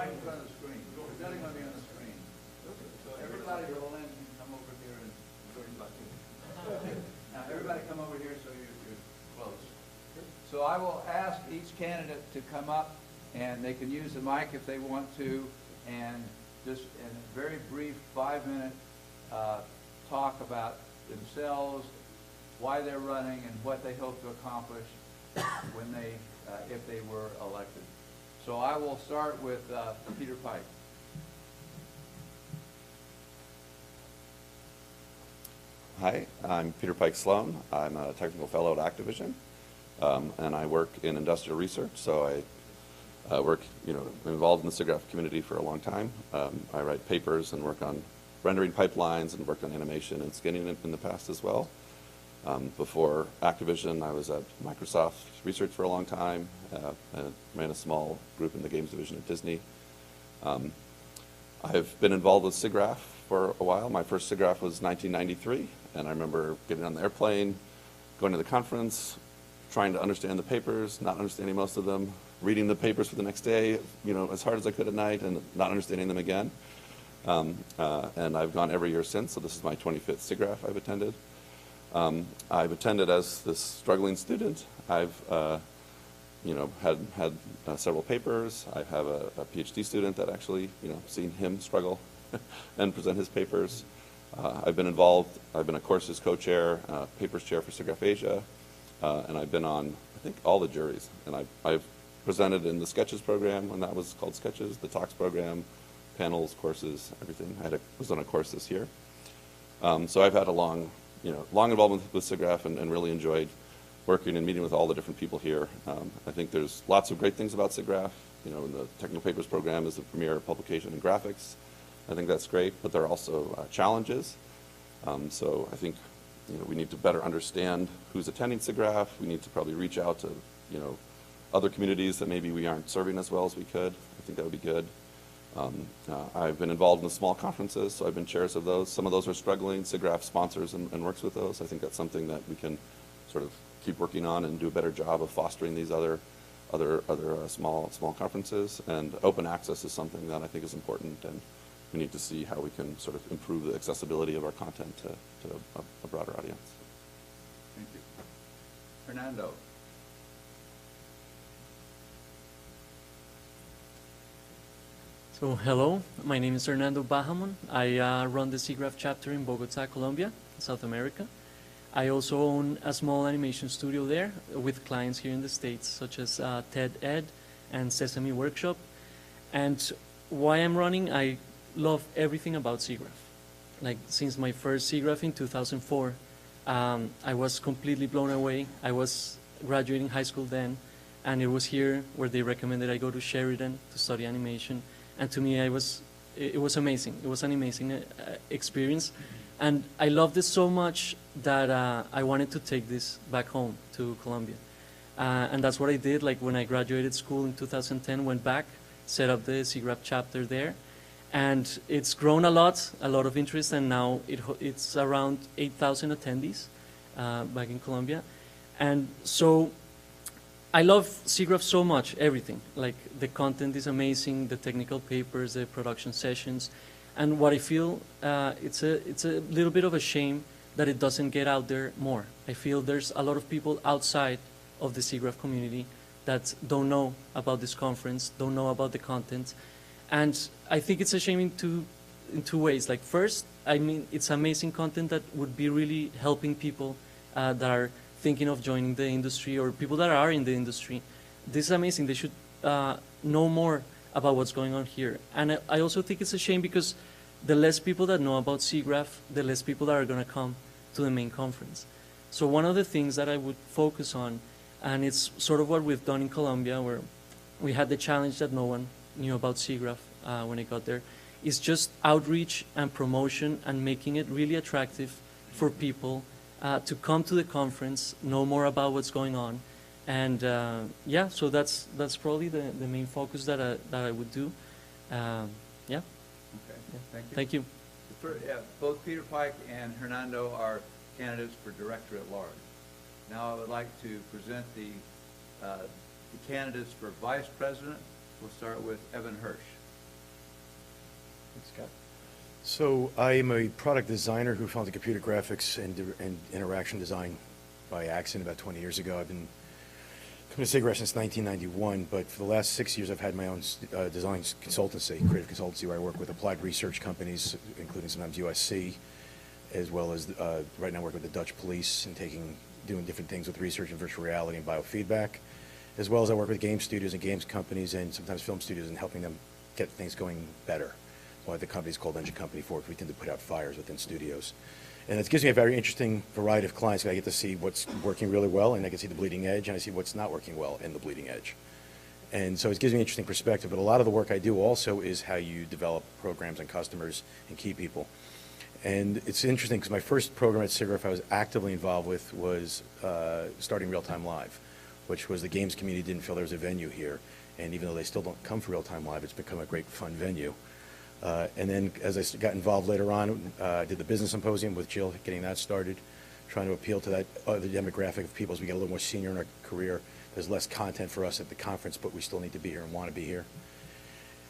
right in front of the screen. It's not going to be on the screen. So everybody roll in and come over here and now everybody come over here so you're close. So I will ask each candidate to come up, and they can use the mic if they want to, and just in a very brief 5-minute talk about themselves, why they're running, and what they hope to accomplish when they, if they were elected. So I will start with Peter Pike. Hi, I'm Peter Pike Sloan. I'm a technical fellow at Activision, and I work in industrial research. So I work, involved in the SIGGRAPH community for a long time. I write papers and work on rendering pipelines and worked on animation and skinning in the past as well. Before Activision, I was at Microsoft Research for a long time, and ran a small group in the games division at Disney. I've been involved with SIGGRAPH for a while. My first SIGGRAPH was 1993, and I remember getting on the airplane, going to the conference, trying to understand the papers, not understanding most of them, reading the papers for the next day, as hard as I could at night, and not understanding them again. And I've gone every year since, so this is my 25th SIGGRAPH I've attended. I've attended as this struggling student. I've had several papers. I have a PhD student that actually, seen him struggle and present his papers. I've been involved. I've been a courses co-chair, papers chair for SIGGRAPH Asia, and I've been on, I think, all the juries. And I've presented in the Sketches program when that was called Sketches, the Talks program, panels, courses, everything. I was on a course this year. So I've had a long involvement with SIGGRAPH and really enjoyed working and meeting with all the different people here. I think there's lots of great things about SIGGRAPH. The Technical Papers program is the premier publication in graphics. I think that's great, but there are also challenges. So I think we need to better understand who's attending SIGGRAPH. We need to probably reach out to other communities that maybe we aren't serving as well as we could. I think that would be good. I've been involved in the small conferences, so I've been chairs of those. Some of those are struggling. SIGGRAPH sponsors and works with those. I think that's something that we can sort of keep working on and do a better job of fostering these other small conferences. And open access is something that I think is important, and we need to see how we can sort of improve the accessibility of our content to a broader audience. Thank you. Hernando. So hello, my name is Hernando Bahamon. I run the SIGGRAPH chapter in Bogota, Colombia, South America. I also own a small animation studio there with clients here in the States, such as TED Ed and Sesame Workshop. And why I'm running, I love everything about SIGGRAPH. Like, since my first SIGGRAPH in 2004, I was completely blown away. I was graduating high school then, and it was here where they recommended I go to Sheridan to study animation. And to me, it was amazing. It was an amazing experience. And I loved it so much that I wanted to take this back home to Colombia. And that's what I did. Like, when I graduated school in 2010, went back, set up the SIGGRAPH chapter there. And it's grown a lot of interest, and now it's around 8,000 attendees back in Colombia. And so I love SIGGRAPH so much, everything. Like, the content is amazing, the technical papers, the production sessions. And what I feel, it's a little bit of a shame that it doesn't get out there more. I feel there's a lot of people outside of the SIGGRAPH community that don't know about this conference, don't know about the content. And I think it's a shame in two ways. Like, first, I mean, it's amazing content that would be really helping people that are thinking of joining the industry, or people that are in the industry. This is amazing. They should know more about what's going on here. And I also think it's a shame because the less people that know about SIGGRAPH, the less people that are going to come to the main conference. So one of the things that I would focus on, and it's sort of what we've done in Colombia, where we had the challenge that no one knew about SIGGRAPH when I got there, is just outreach and promotion and making it really attractive for people to come to the conference, know more about what's going on. And yeah, so that's probably the main focus that I would do. Yeah. Okay, Yeah. thank you. Thank you. Both Peter Pike and Hernando are candidates for director at large. Now I would like to present the candidates for vice president. We'll start with Evan Hirsch. Scott. So I am a product designer who founded computer graphics and interaction design by accident about 20 years ago. I've been coming to SIGGRAPH since 1991, but for the last 6 years I've had my own design consultancy, creative consultancy, where I work with applied research companies, including sometimes USC, as well as right now I work with the Dutch police and doing different things with research and virtual reality and biofeedback, as well as I work with game studios and games companies and sometimes film studios and helping them get things going better. Why the company's called Engine Company 4, because we tend to put out fires within studios. And it gives me a very interesting variety of clients. I get to see what's working really well, and I can see the bleeding edge, and I see what's not working well in the bleeding edge. And so it gives me an interesting perspective. But a lot of the work I do also is how you develop programs and customers and key people. And it's interesting because my first program at SIGGRAPH I was actively involved with was starting Real Time Live, which was the games community didn't feel there was a venue here. And even though they still don't come for Real Time Live, it's become a great fun venue. And then as I got involved later on, I did the business symposium with Jill, getting that started, trying to appeal to that other demographic of people as we get a little more senior in our career. There's less content for us at the conference, but we still need to be here and want to be here.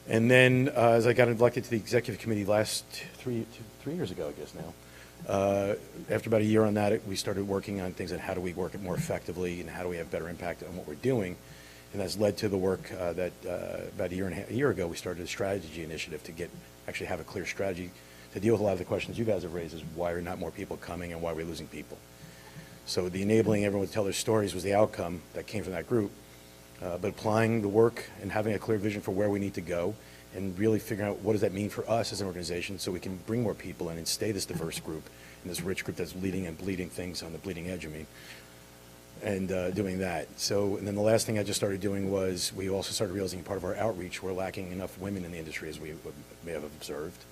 And then as I got elected to the executive committee last three years ago, I guess now, after about a year on that, we started working on things on how do we work it more effectively and how do we have better impact on what we're doing. And that's led to the work that about a year ago, we started a strategy initiative to actually have a clear strategy to deal with a lot of the questions you guys have raised, is why are not more people coming and why are we losing people? So the enabling everyone to tell their stories was the outcome that came from that group. But applying the work and having a clear vision for where we need to go and really figuring out what does that mean for us as an organization so we can bring more people in and stay this diverse group and this rich group that's leading and bleeding things on the bleeding edge, and doing that. So, and then the last thing I just started doing was we also started realizing part of our outreach, we're lacking enough women in the industry as we may have observed.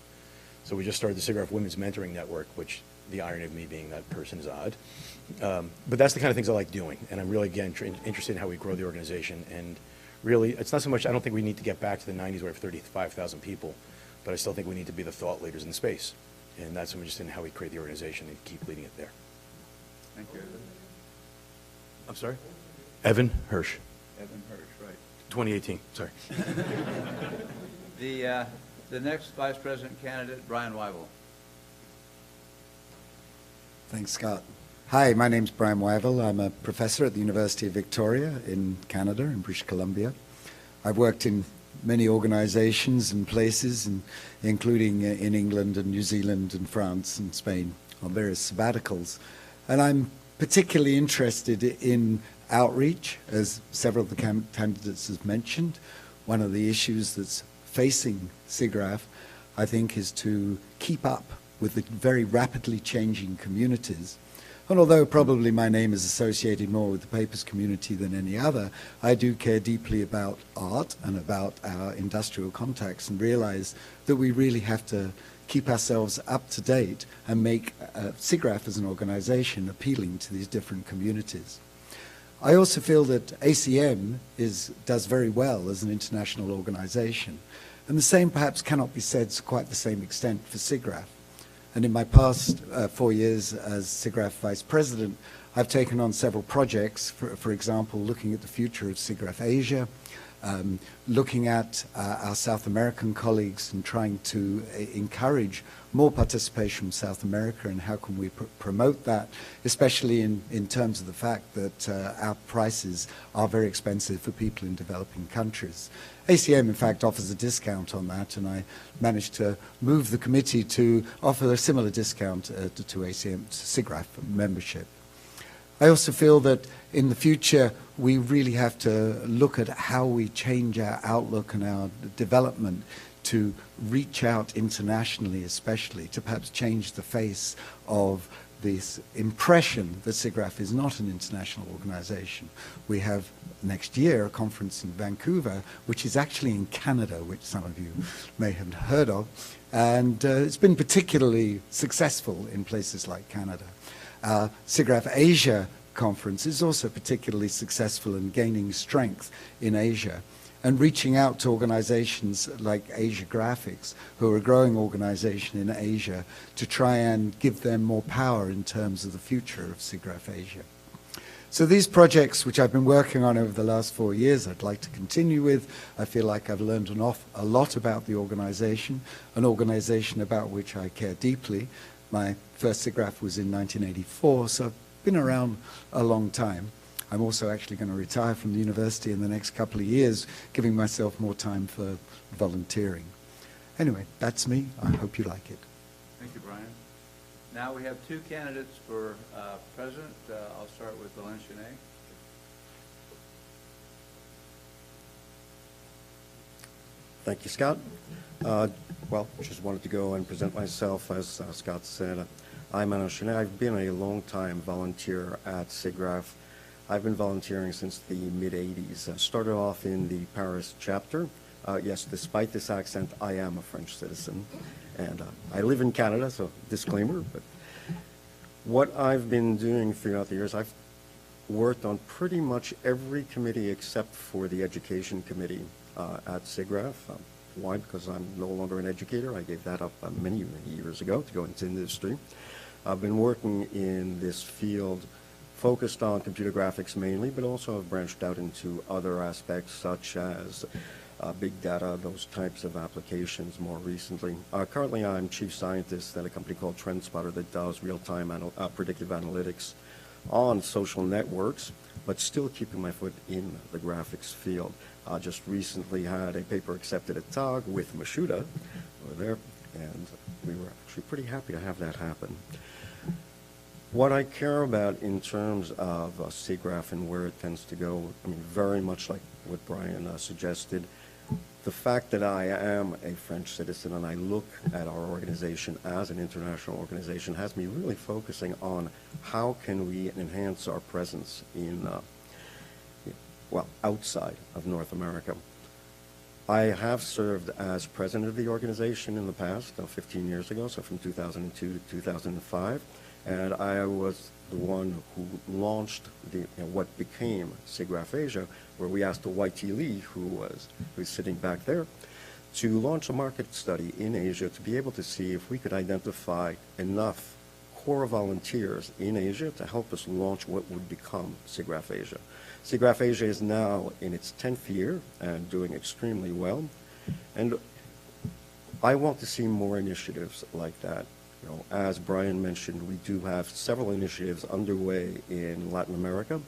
So we just started the SIGGRAPH Women's Mentoring Network, which the irony of me being that person is odd. But that's the kind of things I like doing. And I'm really, again, interested in how we grow the organization. And really, it's not so much, I don't think we need to get back to the 90s where we have 35,000 people, but I still think we need to be the thought leaders in the space. And that's what I'm interested in, how we create the organization and keep leading it there. Thank you. I'm sorry? Evan Hirsch. Evan Hirsch, right. 2018, sorry. The next vice president candidate, Brian Wyville. Thanks, Scott. Hi, my name's Brian Wyville. I'm a professor at the University of Victoria in Canada, in British Columbia. I've worked in many organizations and places, including in England and New Zealand and France and Spain on various sabbaticals. And I'm particularly interested in outreach, as several of the candidates have mentioned. One of the issues that's facing SIGGRAPH, I think, is to keep up with the very rapidly changing communities. And although probably my name is associated more with the papers community than any other, I do care deeply about art and about our industrial contacts and realize that we really have to keep ourselves up to date and make SIGGRAPH as an organization appealing to these different communities. I also feel that ACM does very well as an international organization, and the same perhaps cannot be said to quite the same extent for SIGGRAPH. And in my past 4 years as SIGGRAPH Vice President, I've taken on several projects, for example, looking at the future of SIGGRAPH Asia, looking at our South American colleagues and trying to encourage more participation from South America and how can we promote that, especially in terms of the fact that our prices are very expensive for people in developing countries. ACM, in fact, offers a discount on that, and I managed to move the committee to offer a similar discount to ACM, to SIGGRAPH membership. I also feel that in the future we really have to look at how we change our outlook and our development to reach out internationally, especially to perhaps change the face of this impression that SIGGRAPH is not an international organization. We have next year a conference in Vancouver, which is actually in Canada, which some of you may have heard of, and it's been particularly successful in places like Canada. SIGGRAPH Asia conference is also particularly successful in gaining strength in Asia and reaching out to organizations like Asia Graphics, who are a growing organization in Asia, to try and give them more power in terms of the future of SIGGRAPH Asia. So these projects, which I've been working on over the last 4 years, I'd like to continue with. I feel like I've learned a lot about the organization, an organization about which I care deeply. My first SIGGRAPH was in 1984, so I've been around a long time. I'm also actually going to retire from the university in the next couple of years, giving myself more time for volunteering. Anyway, that's me. I hope you like it. Thank you, Brian. Now we have two candidates for president. I'll start with Alain Chenet. Thank you, Scott. Well, just wanted to go and present myself. As Scott said, I'm Alain Chenet. I've been a long-time volunteer at SIGGRAPH. I've been volunteering since the mid-'80s. Started off in the Paris chapter. Yes, despite this accent, I am a French citizen. And I live in Canada, so disclaimer. But what I've been doing throughout the years, I've worked on pretty much every committee except for the education committee at SIGGRAPH. Why? Because I'm no longer an educator. I gave that up many, many years ago to go into industry. I've been working in this field focused on computer graphics mainly, but also have branched out into other aspects such as big data, those types of applications more recently. Currently, I'm chief scientist at a company called TrendSpotter that does real-time predictive analytics on social networks, but still keeping my foot in the graphics field. Just recently had a paper accepted at TAG with Mashuda over there, and we were actually pretty happy to have that happen. What I care about in terms of SIGGRAPH and where it tends to go, I mean, very much like what Brian suggested, the fact that I am a French citizen and I look at our organization as an international organization has me really focusing on how can we enhance our presence in, well, outside of North America. I have served as president of the organization in the past, 15 years ago, so from 2002 to 2005. And I was the one who launched what became SIGGRAPH Asia, where we asked YT Lee, who's sitting back there, to launch a market study in Asia to be able to see if we could identify enough core volunteers in Asia to help us launch what would become SIGGRAPH Asia. SIGGRAPH Asia is now in its 10th year and doing extremely well. And I want to see more initiatives like that. You know, as Brian mentioned, we do have several initiatives underway in Latin America,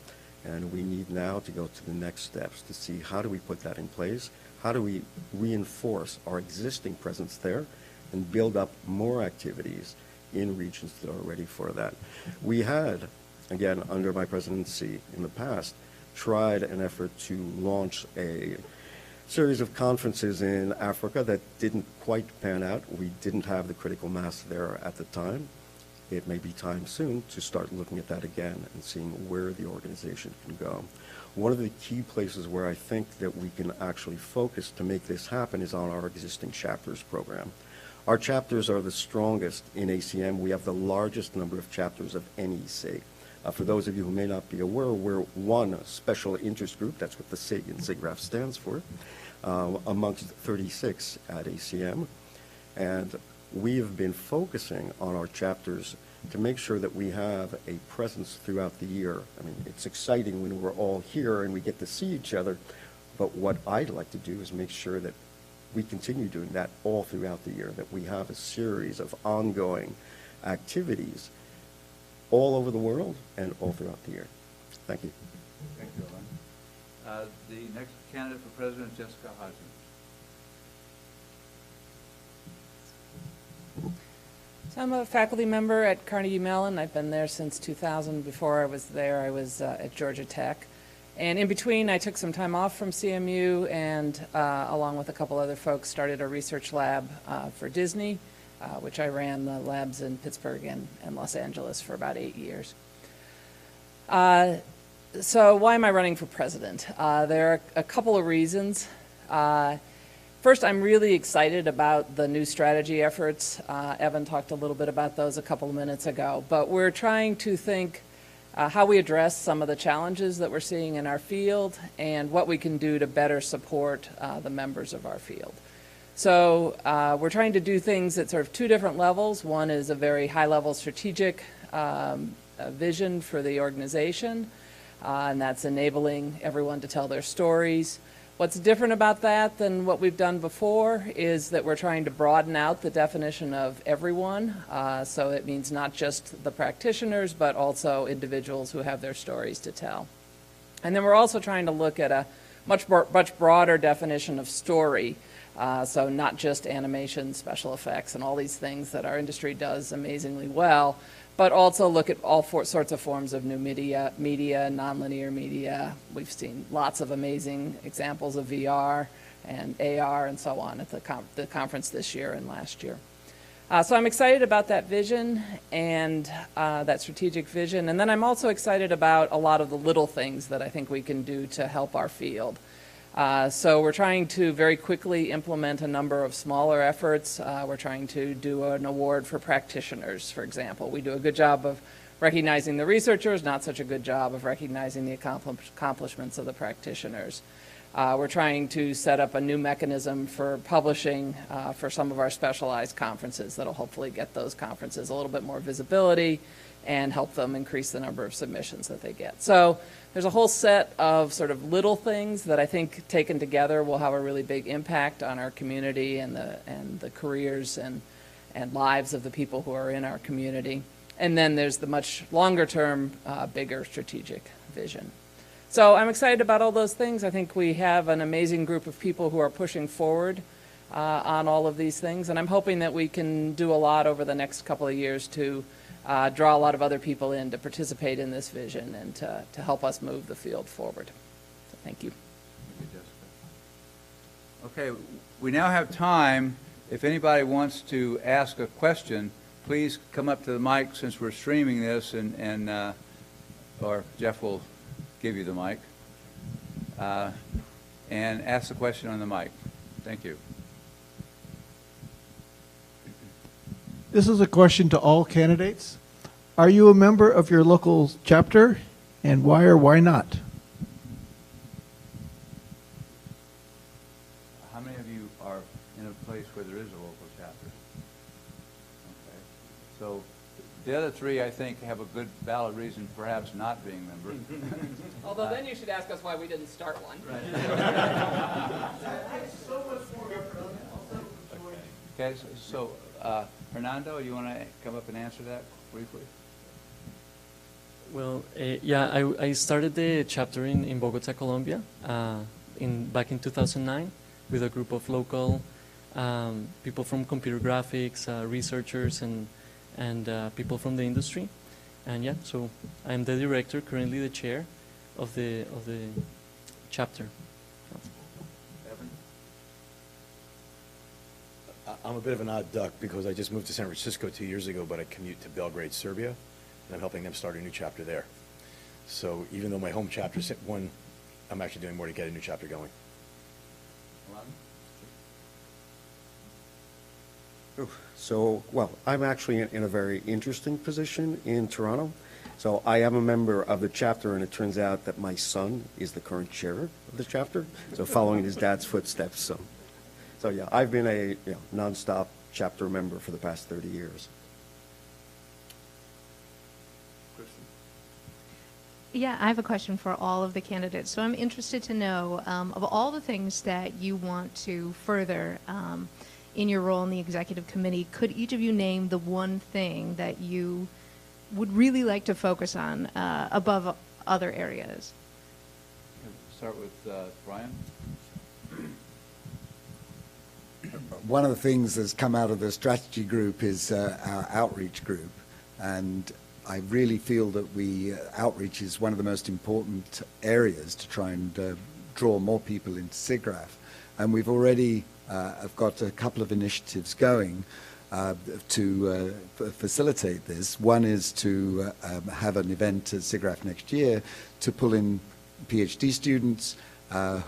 and we need now to go to the next steps to see how do we put that in place, how do we reinforce our existing presence there, and build up more activities in regions that are ready for that. We had, again, under my presidency in the past, tried an effort to launch a series of conferences in Africa that didn't quite pan out. We didn't have the critical mass there at the time. It may be time soon to start looking at that again and seeing where the organization can go. One of the key places where I think that we can actually focus to make this happen is on our existing chapters program. Our chapters are the strongest in ACM. We have the largest number of chapters of any SIG. For those of you who may not be aware, we're one special interest group, that's what the SIG in SIGGRAPH stands for, amongst 36 at ACM. And we have been focusing on our chapters to make sure that we have a presence throughout the year. I mean, it's exciting when we're all here and we get to see each other, but what I'd like to do is make sure that we continue doing that all throughout the year, that we have a series of ongoing activities all over the world and all throughout the year. Thank you. Thank you, Alain. The next candidate for president, Jessica Hodgson. So I'm a faculty member at Carnegie Mellon. I've been there since 2000. Before I was there, I was at Georgia Tech. And in between, I took some time off from CMU and, along with a couple other folks, started a research lab for Disney, which I ran the labs in Pittsburgh and Los Angeles for about 8 years. So why am I running for president? There are a couple of reasons. First, I'm really excited about the new strategy efforts. Evan talked a little bit about those a couple of minutes ago, but we're trying to think how we address some of the challenges that we're seeing in our field and what we can do to better support the members of our field. So we're trying to do things at sort of two different levels. One is a very high-level strategic vision for the organization. and that's enabling everyone to tell their stories. What's different about that than what we've done before is that we're trying to broaden out the definition of everyone. So it means not just the practitioners, but also individuals who have their stories to tell. And then we're also trying to look at a much broader definition of story. So not just animation, special effects, and all these things that our industry does amazingly well, but also look at all sorts of forms of new media, nonlinear media. We've seen lots of amazing examples of VR and AR and so on at the conference this year and last year. So I'm excited about that vision and that strategic vision. And then I'm also excited about a lot of the little things that I think we can do to help our field. So we're trying to very quickly implement a number of smaller efforts. We're trying to do an award for practitioners, for example. We do a good job of recognizing the researchers, not such a good job of recognizing the accomplishments of the practitioners. We're trying to set up a new mechanism for publishing for some of our specialized conferences that'll hopefully get those conferences a little bit more visibility and help them increase the number of submissions that they get. So there's a whole set of sort of little things that I think taken together will have a really big impact on our community and the careers and lives of the people who are in our community. And then there's the much longer term, bigger strategic vision. So I'm excited about all those things. I think we have an amazing group of people who are pushing forward on all of these things. And I'm hoping that we can do a lot over the next couple of years to draw a lot of other people in to participate in this vision and to help us move the field forward. So thank you. Thank you, Jessica. Okay, we now have time. If anybody wants to ask a question, please come up to the mic since we're streaming this, or Jeff will give you the mic, and ask the question on the mic. Thank you. This is a question to all candidates. Are you a member of your local chapter, and why or why not? How many of you are in a place where there is a local chapter? Okay. So the other three, I think, have a good, valid reason perhaps not being members. Although then you should ask us why we didn't start one. Okay, so Hernando, you want to come up and answer that briefly? Well, yeah, I started the chapter in Bogota, Colombia, back in 2009 with a group of local people from computer graphics, researchers, and people from the industry. And yeah, so I'm the director, currently the chair of the chapter. I'm a bit of an odd duck because I just moved to San Francisco 2 years ago, but I commute to Belgrade, Serbia, and I'm helping them start a new chapter there. So even though my home chapter is one, I'm actually doing more to get a new chapter going. So, well, I'm actually in a very interesting position in Toronto. So I am a member of the chapter, and it turns out that my son is the current chair of the chapter, so following his dad's footsteps. So yeah, I've been a nonstop chapter member for the past 30 years. Yeah, I have a question for all of the candidates. So I'm interested to know, of all the things that you want to further in your role in the executive committee, could each of you name the one thing that you would really like to focus on above other areas? Start with Brian. One of the things that's come out of the strategy group is our outreach group, and I really feel that outreach is one of the most important areas to try and draw more people into SIGGRAPH. And we've already have got a couple of initiatives going to facilitate this. One is to have an event at SIGGRAPH next year to pull in PhD students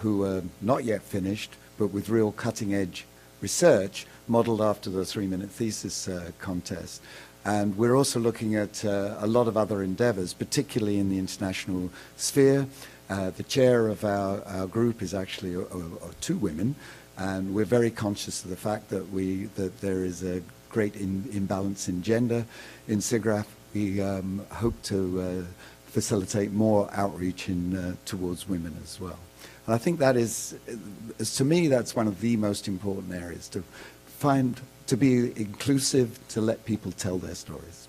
who are not yet finished, but with real cutting-edge research modeled after the 3-minute thesis contest. And we're also looking at a lot of other endeavors, particularly in the international sphere. The chair of our group is actually two women, and we're very conscious of the fact that there is a great imbalance in gender in SIGGRAPH. We hope to facilitate more outreach towards women as well. And I think that is, to me, that's one of the most important areas, to be inclusive, to let people tell their stories.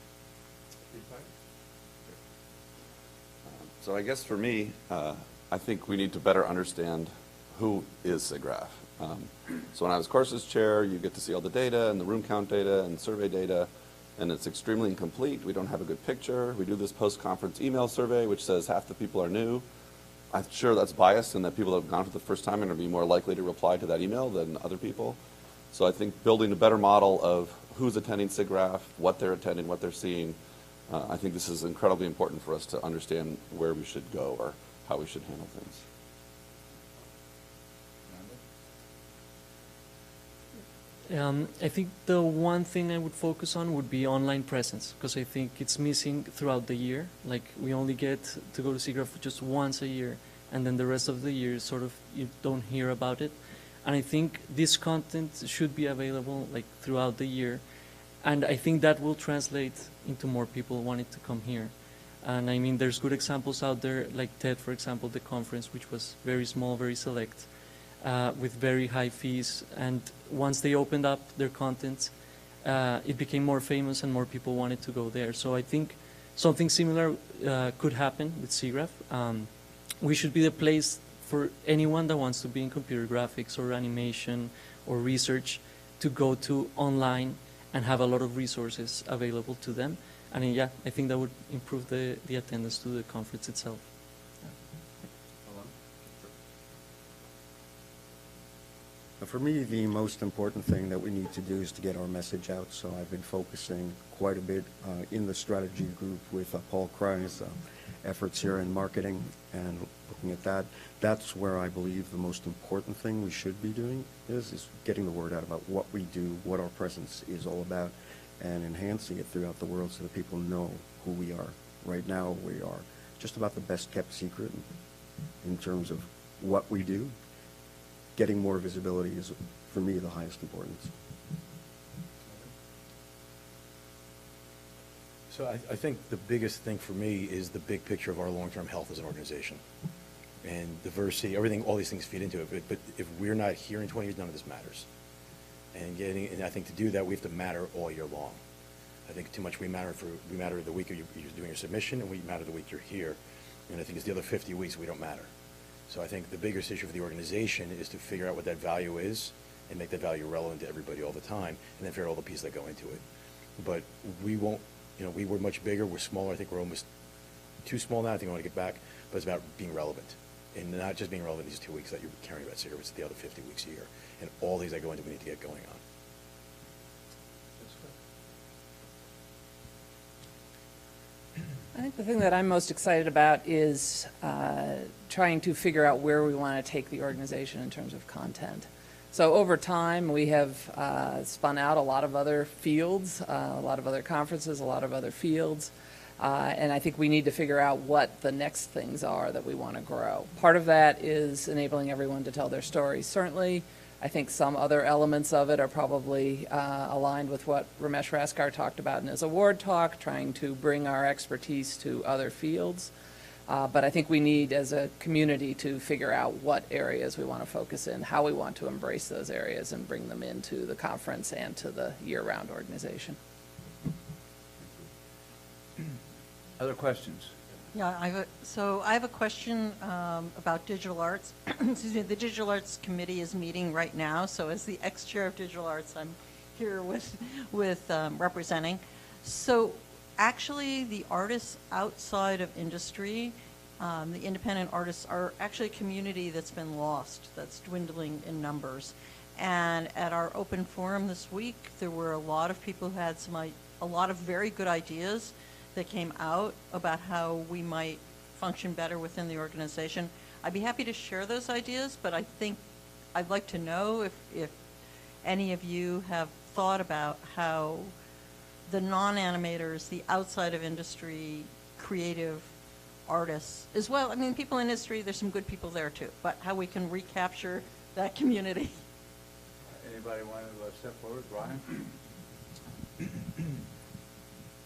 So I guess for me, I think we need to better understand who is SIGGRAPH. So when I was courses chair, you get to see all the data and the room count data and survey data, and it's extremely incomplete. We don't have a good picture. We do this post-conference email survey, which says half the people are new. I'm sure that's biased and that people that have gone for the first time are going to be more likely to reply to that email than other people. So I think building a better model of who's attending SIGGRAPH, what they're attending, what they're seeing, I think this is incredibly important for us to understand where we should go or how we should handle things. I think the one thing I would focus on would be online presence, because I think it's missing throughout the year. Like, we only get to go to SIGGRAPH just once a year, and then the rest of the year sort of you don't hear about it. And I think this content should be available like throughout the year, and I think that will translate into more people wanting to come here. And I mean, there's good examples out there, like TED, for example, the conference, which was very small, very select, with very high fees. And once they opened up their content, it became more famous and more people wanted to go there. So I think something similar could happen with SIGGRAPH. We should be the place for anyone that wants to be in computer graphics or animation or research to go to online and have a lot of resources available to them. And yeah, I think that would improve the attendance to the conference itself. For me, the most important thing that we need to do is to get our message out. So I've been focusing quite a bit in the strategy group with Paul Krai's efforts here in marketing and looking at that. That's where I believe the most important thing we should be doing is getting the word out about what we do, what our presence is all about, and enhancing it throughout the world so that people know who we are. Right now, we are just about the best kept secret in terms of what we do. Getting more visibility is, for me, the highest importance. So I think the biggest thing for me is the big picture of our long-term health as an organization. And diversity, everything, all these things feed into it. But if we're not here in 20 years, none of this matters. And I think to do that, we have to matter all year long. I think too much we matter the week you're doing your submission, and we matter the week you're here. And I think it's the other 50 weeks we don't matter. So I think the biggest issue for the organization is to figure out what that value is and make that value relevant to everybody all the time, and then figure out all the pieces that go into it. But we won't, we were much bigger, we're smaller. I think we're almost too small now. I think I want to get back, but it's about being relevant. And not just being relevant these 2 weeks that you're caring about SIGGRAPH, it's the other 50 weeks a year. And all these that go into, we need to get going on. I think the thing that I'm most excited about is trying to figure out where we want to take the organization in terms of content. So over time, we have spun out a lot of other fields, a lot of other conferences, a lot of other fields. And I think we need to figure out what the next things are that we want to grow. Part of that is enabling everyone to tell their stories. Certainly, I think some other elements of it are probably aligned with what Ramesh Raskar talked about in his award talk, trying to bring our expertise to other fields. But I think we need, as a community, to figure out what areas we want to focus in, how we want to embrace those areas and bring them into the conference and to the year-round organization. Other questions? Yeah, I have a question about digital arts. Excuse me, the Digital Arts Committee is meeting right now, so as the ex-chair of Digital Arts, I'm here with representing. So actually, the artists outside of industry, the independent artists, are actually a community that's been lost, that's dwindling in numbers. And at our open forum this week, there were a lot of people who had a lot of very good ideas that came out about how we might function better within the organization. I'd be happy to share those ideas, but I think I'd like to know if any of you have thought about how the non-animators, the outside of industry creative artists, as well, I mean, people in industry, there's some good people there too, but how we can recapture that community. Anybody want to step forward? Brian?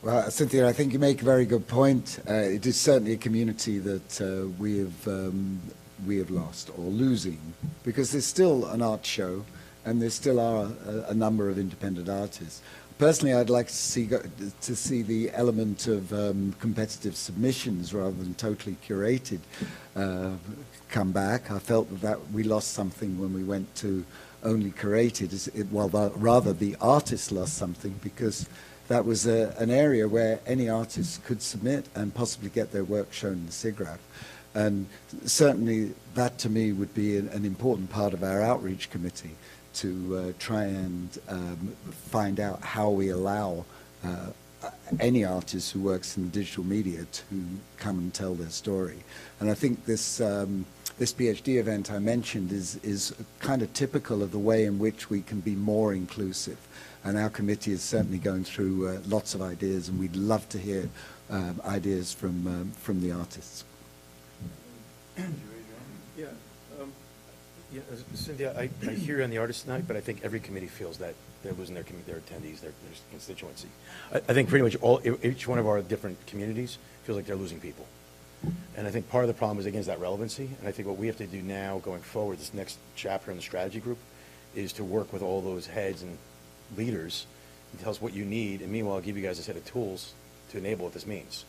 Well, Cynthia, I think you make a very good point. It is certainly a community that we have lost or losing, because there's still an art show and there still are a number of independent artists. Personally, I'd like to see the element of competitive submissions rather than totally curated come back. I felt that we lost something when we went to only curated. Rather the artist lost something, because that was an area where any artist could submit and possibly get their work shown in the SIGGRAPH. And certainly that to me would be an important part of our outreach committee, to try and find out how we allow any artist who works in digital media to come and tell their story. And I think this PhD event I mentioned is kind of typical of the way in which we can be more inclusive. And our committee is certainly going through lots of ideas, and we'd love to hear ideas from the artists. Yeah, Cynthia, I hear you on the artist tonight, but I think every committee feels that they're losing their attendees, their constituency. I think pretty much each one of our different communities feels like they're losing people. And I think part of the problem is, again, that relevancy. And I think what we have to do now going forward, this next chapter in the strategy group, is to work with all those heads and leaders and tell us what you need, and meanwhile give you guys a set of tools to enable what this means.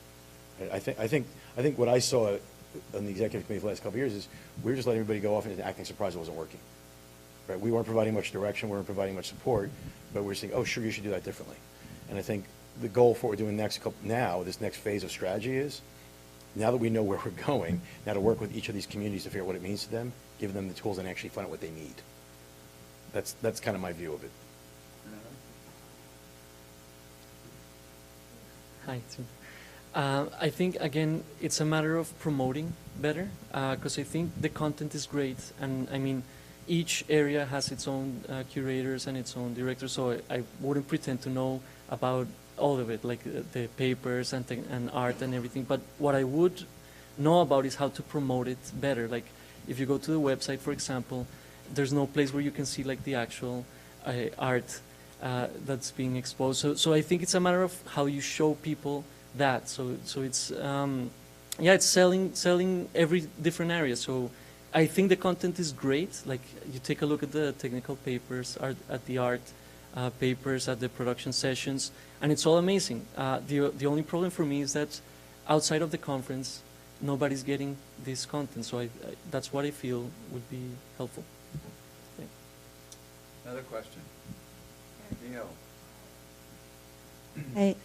I think what I saw on the executive committee for the last couple of years is we were just letting everybody go off and acting surprised it wasn't working. Right? We weren't providing much direction, we weren't providing much support, but we're saying, oh, sure, you should do that differently. And I think the goal for what we're doing this next phase of strategy is, now that we know where we're going, now to work with each of these communities to figure out what it means to them, give them the tools, and actually find out what they need. That's kind of my view of it. Hi, Tim. I think, again, it's a matter of promoting better, because I think the content is great, and I mean, each area has its own curators and its own directors, so I wouldn't pretend to know about all of it, like the papers and art and everything, but what I would know about is how to promote it better. Like, if you go to the website, for example, there's no place where you can see like the actual art that's being exposed. So I think it's a matter of how you show people that. So it's it's selling every different area. So I think the content is great. Like, you take a look at the technical papers, at the art papers, at the production sessions, and it's all amazing. The only problem for me is that outside of the conference, nobody's getting this content. So that's what I feel would be helpful. Okay. Another question. Neil. Hey,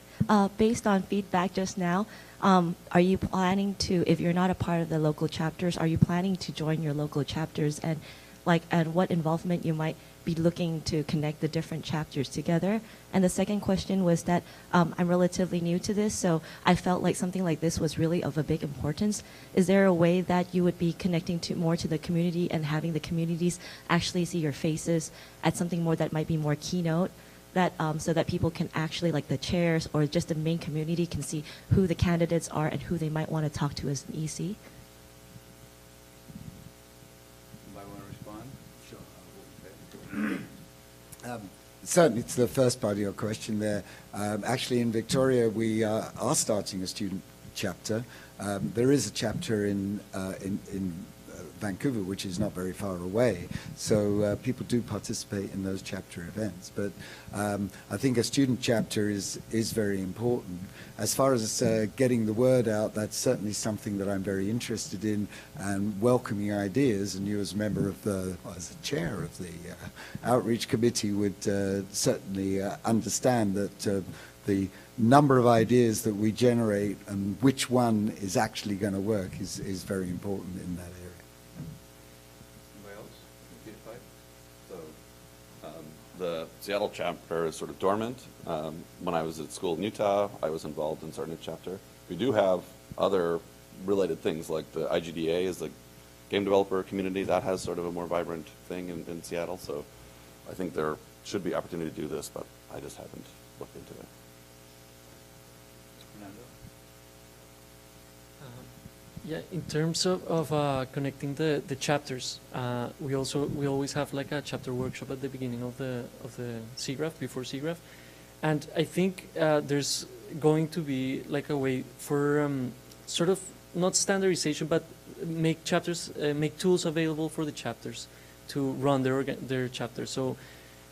based on feedback just now, are you planning to, if you're not a part of the local chapters, are you planning to join your local chapters, and what involvement you might be looking to connect the different chapters together? And the second question was that I'm relatively new to this, so I felt like something like this was really of a big importance. Is there a way that you would be connecting more to the community and having the communities actually see your faces at something more that might be more keynote? That so that people can actually, like the chairs or just the main community, can see who the candidates are and who they might want to talk to as an EC? Anybody want to respond? Sure. Certainly to the first part of your question there. Actually, in Victoria, we are starting a student chapter. There is a chapter in Vancouver, which is not very far away. So people do participate in those chapter events. But I think a student chapter is very important. As far as getting the word out, that's certainly something that I'm very interested in, and welcoming ideas. And you, as a member of as a chair of the outreach committee, would certainly understand that the number of ideas that we generate and which one is actually going to work is very important in that area. The Seattle chapter is sort of dormant. When I was at school in Utah, I was involved in starting a chapter. We do have other related things, like the IGDA is the game developer community. That has sort of a more vibrant thing in Seattle. So I think there should be opportunity to do this, but I just haven't looked into it. Yeah, in terms of connecting the chapters, we always have like a chapter workshop at the beginning of the SIGGRAPH, before SIGGRAPH, and I think going to be like a way for sort of not standardization, but make chapters, make tools available for the chapters to run their chapters. So,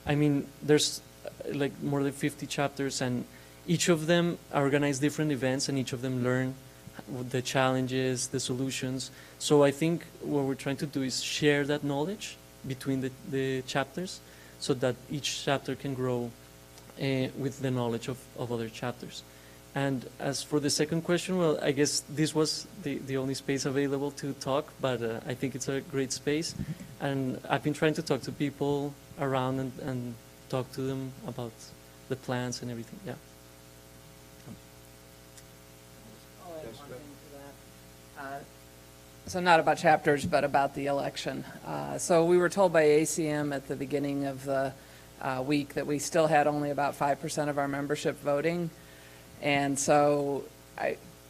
I mean, there's like more than 50 chapters, and each of them organize different events, and each of them learn the challenges, the solutions. So I think what we're trying to do is share that knowledge between the chapters, so that each chapter can grow with the knowledge of other chapters. And as for the second question, well, I guess this was the only space available to talk, but I think it's a great space. And I've been trying to talk to people around and talk to them about the plans and everything, yeah. I'll add one thing to that. So not about chapters, but about the election. So we were told by ACM at the beginning of the week that we still had only about 5% of our membership voting. And so,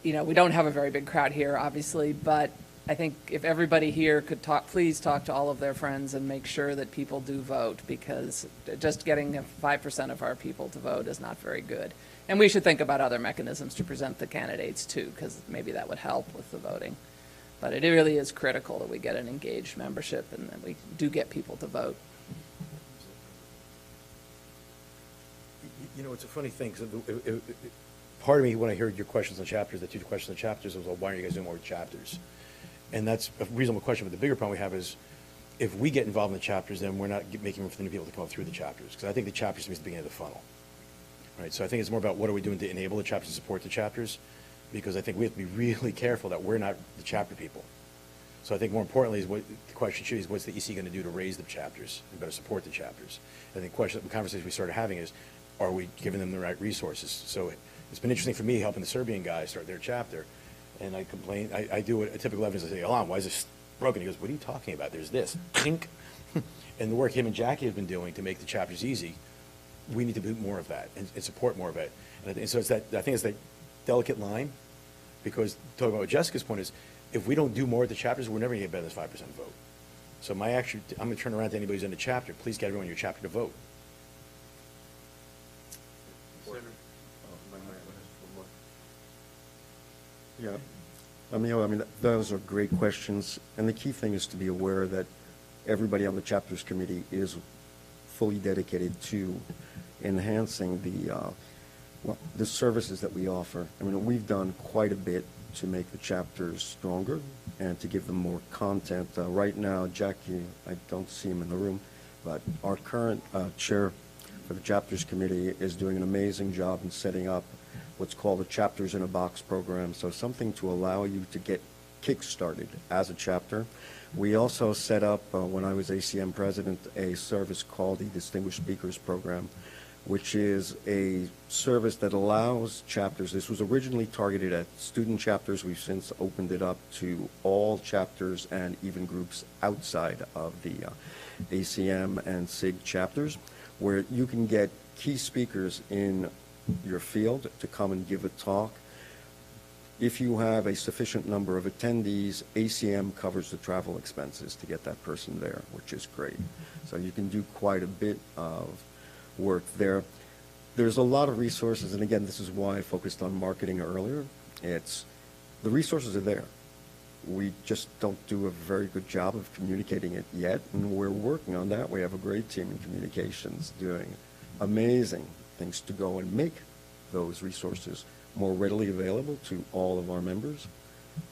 we don't have a very big crowd here, obviously, but I think if everybody here could please talk to all of their friends and make sure that people do vote, because just getting 5% of our people to vote is not very good. And we should think about other mechanisms to present the candidates too, because maybe that would help with the voting. But it really is critical that we get an engaged membership and that we do get people to vote. It's a funny thing, 'cause part of me, when I heard your questions on chapters, the two questions on chapters, was, well, why aren't you guys doing more with chapters? And that's a reasonable question, but the bigger problem we have is, if we get involved in the chapters, then we're not making room for the new people to come up through the chapters, because I think the chapters is the beginning of the funnel. Right, so I think it's more about what are we doing to enable the chapters, to support the chapters, because I think we have to be really careful that we're not the chapter people. So I think more importantly is what the question should be, is what's the EC going to do to raise the chapters and better support the chapters? I think the conversation we started having is, are we giving them the right resources? So it's been interesting for me helping the Serbian guys start their chapter, and I complain, I do what a typical Evans, I say, Alan, why is this broken? He goes, what are you talking about? There's this, and the work him and Jackie have been doing to make the chapters easy, we need to do more of that and support more of it. And so I think it's that delicate line, because talking about what Jessica's point is, if we don't do more at the chapters, we're never going to get better than 5% vote. So I'm going to turn around to anybody who's in the chapter, please get everyone in your chapter to vote. Yeah, those are great questions, and the key thing is to be aware that everybody on the chapters committee is fully dedicated to enhancing the services that we offer. We've done quite a bit to make the chapters stronger and to give them more content. Right now, Jackie, I don't see him in the room, but our current chair for the chapters committee is doing an amazing job in setting up what's called a Chapters in a Box program, so something to allow you to get kick-started as a chapter. We also set up, when I was ACM president, a service called the Distinguished Speakers Program, which is a service that allows chapters. This was originally targeted at student chapters. We've since opened it up to all chapters and even groups outside of the ACM and SIG chapters, where you can get key speakers in your field to come and give a talk. If you have a sufficient number of attendees, ACM covers the travel expenses to get that person there, which is great. So you can do quite a bit of work there. There's a lot of resources, and again, this is why I focused on marketing earlier. The resources are there. We just don't do a very good job of communicating it yet, and we're working on that. We have a great team in communications doing amazing things to go and make those resources more readily available to all of our members,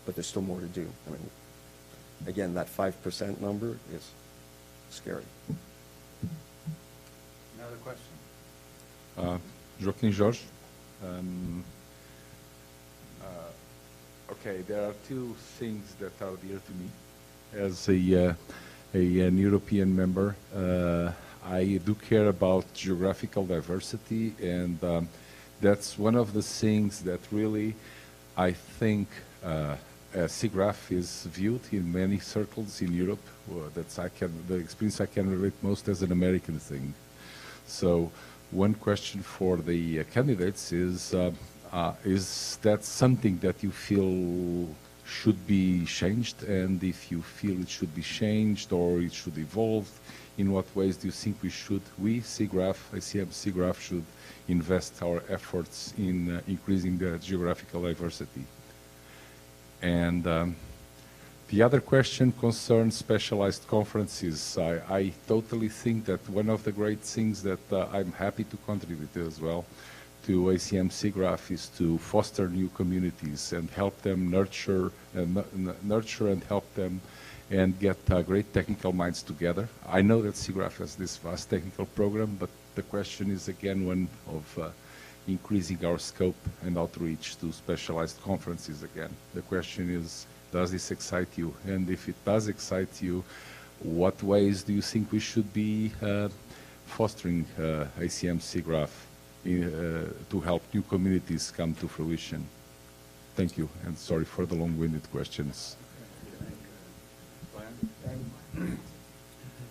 but there's still more to do. Again, that 5% number is scary. Another question? Joaquin Jorge. Okay, there are two things that are dear to me. As an European member, I do care about geographical diversity, and that's one of the things that really I think SIGGRAPH is viewed in many circles in Europe. That's the experience I can relate most as an American thing. So one question for the candidates is that something that you feel should be changed, and if you feel it should be changed or it should evolve in what ways do you think we, SIGGRAPH, ICM SIGGRAPH, should invest our efforts in increasing the geographical diversity? And the other question concerns specialized conferences. I totally think that one of the great things that I'm happy to contribute to as well to ACM SIGGRAPH is to foster new communities and help them nurture and help them and get great technical minds together. I know that SIGGRAPH has this vast technical program, but the question is again one of increasing our scope and outreach to specialized conferences again. The question is, does this excite you? And if it does excite you, what ways do you think we should be fostering ACM SIGGRAPH to help new communities come to fruition? Thank you, and sorry for the long-winded questions.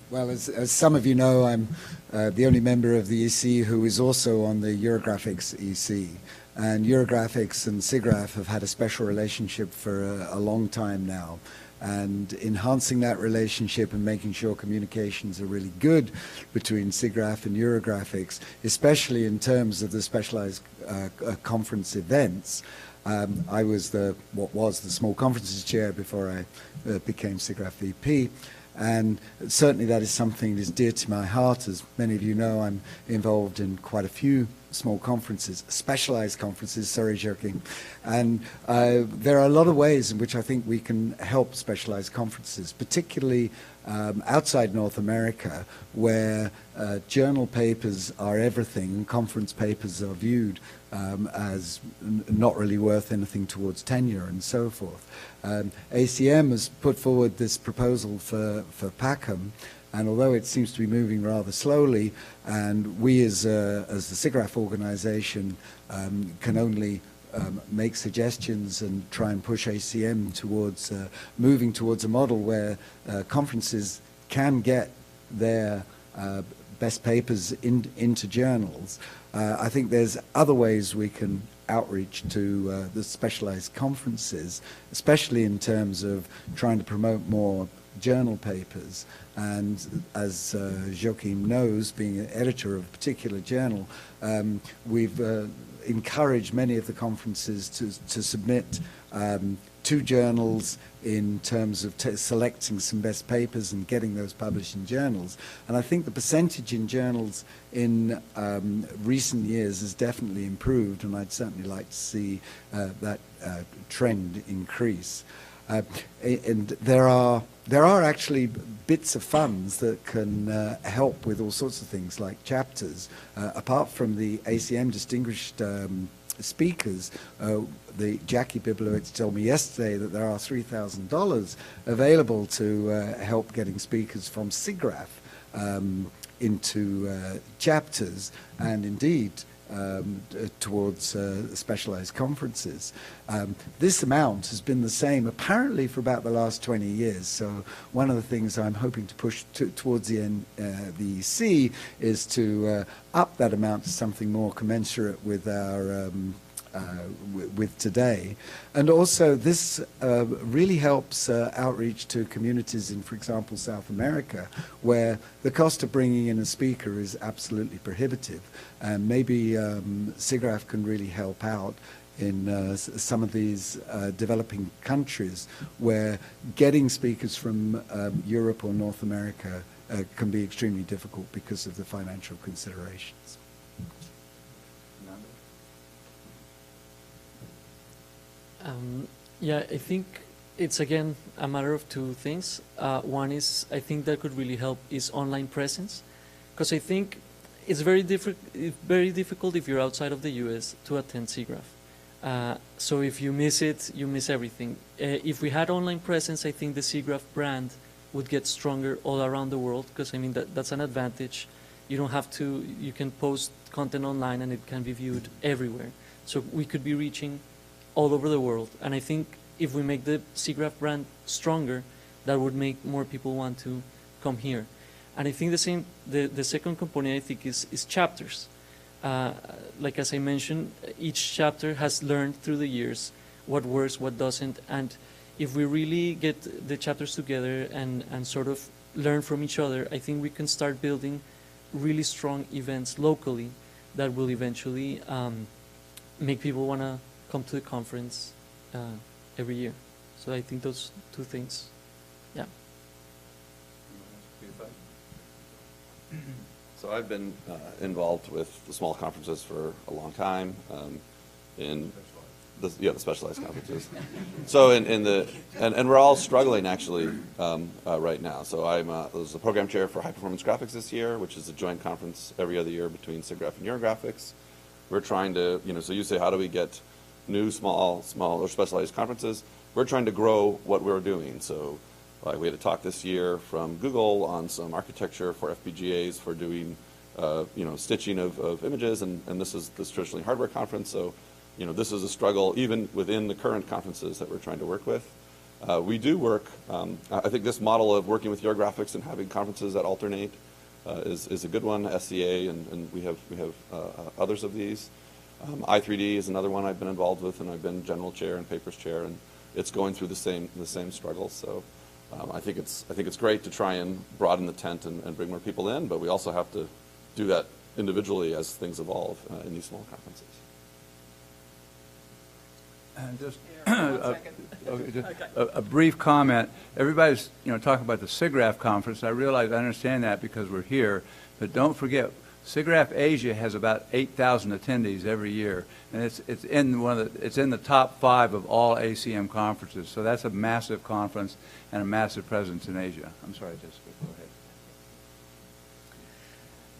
Well, as some of you know, I'm the only member of the EC who is also on the Eurographics EC. And Eurographics and SIGGRAPH have had a special relationship for a long time now. And enhancing that relationship and making sure communications are really good between SIGGRAPH and Eurographics, especially in terms of the specialized conference events. I was what was the small conferences chair before I became SIGGRAPH VP. And certainly that is something that is dear to my heart. As many of you know, I'm involved in quite a few small conferences, specialized conferences, sorry, joking. And there are a lot of ways in which I think we can help specialized conferences, particularly outside North America, where journal papers are everything and conference papers are viewed as not really worth anything towards tenure and so forth. ACM has put forward this proposal for PACM, and although it seems to be moving rather slowly, and we as the SIGGRAPH organization can only make suggestions and try and push ACM towards moving towards a model where conferences can get their best papers into journals. I think there's other ways we can outreach to the specialized conferences, especially in terms of trying to promote more journal papers. And as Joachim knows, being an editor of a particular journal, we've encouraged many of the conferences to submit to journals in terms of selecting some best papers and getting those published in journals. And I think the percentage in journals in recent years has definitely improved, and I'd certainly like to see that trend increase. And there are actually bits of funds that can help with all sorts of things like chapters. Apart from the ACM distinguished speakers, Jackie Biblowitz told me yesterday that there are $3,000 available to help getting speakers from SIGGRAPH into chapters, and indeed towards specialized conferences. This amount has been the same apparently for about the last 20 years. So one of the things I'm hoping to push towards the EC is to up that amount to something more commensurate with our with today. And also this really helps outreach to communities in, for example, South America, where the cost of bringing in a speaker is absolutely prohibitive. And maybe SIGGRAPH can really help out in some of these developing countries where getting speakers from Europe or North America can be extremely difficult because of the financial considerations. Yeah, I think it's again a matter of two things. One is I think that could really help is online presence, because I think it's very difficult if you're outside of the U.S. to attend SIGGRAPH. So if you miss it, you miss everything. If we had online presence, I think the SIGGRAPH brand would get stronger all around the world, because I mean that's an advantage. You don't have to. You can post content online and it can be viewed everywhere. So we could be reaching all over the world. And I think if we make the SIGGRAPH brand stronger, that would make more people want to come here. And I think the second component I think is chapters. Like as I mentioned, each chapter has learned through the years what works, what doesn't. And if we really get the chapters together and sort of learn from each other, I think we can start building really strong events locally that will eventually make people want to come to the conference every year. So I think those two things, yeah. So I've been involved with the small conferences for a long time, in the specialized conferences. So and we're all struggling actually right now. So I was the program chair for High Performance Graphics this year, which is a joint conference every other year between SIGGRAPH and Eurographics. We're trying to, so you say, how do we get new small or specialized conferences? We're trying to grow what we're doing. So we had a talk this year from Google on some architecture for FPGAs for doing, stitching of images, and this is this traditionally hardware conference. So, this is a struggle even within the current conferences that we're trying to work with. We do work. I think this model of working with Eurographics and having conferences that alternate is a good one. SCA, and we have others of these. I3D is another one I've been involved with, and I've been general chair and papers chair, and it's going through the same struggles. So I think it's great to try and broaden the tent and bring more people in, but we also have to do that individually as things evolve in these small conferences. And just a brief comment. Everybody's talking about the SIGGRAPH conference. I realize I understand that because we're here, but don't forget SIGGRAPH Asia has about 8,000 attendees every year, and it's in the top 5 of all ACM conferences. So that's a massive conference and a massive presence in Asia. I'm sorry, Jessica, go ahead.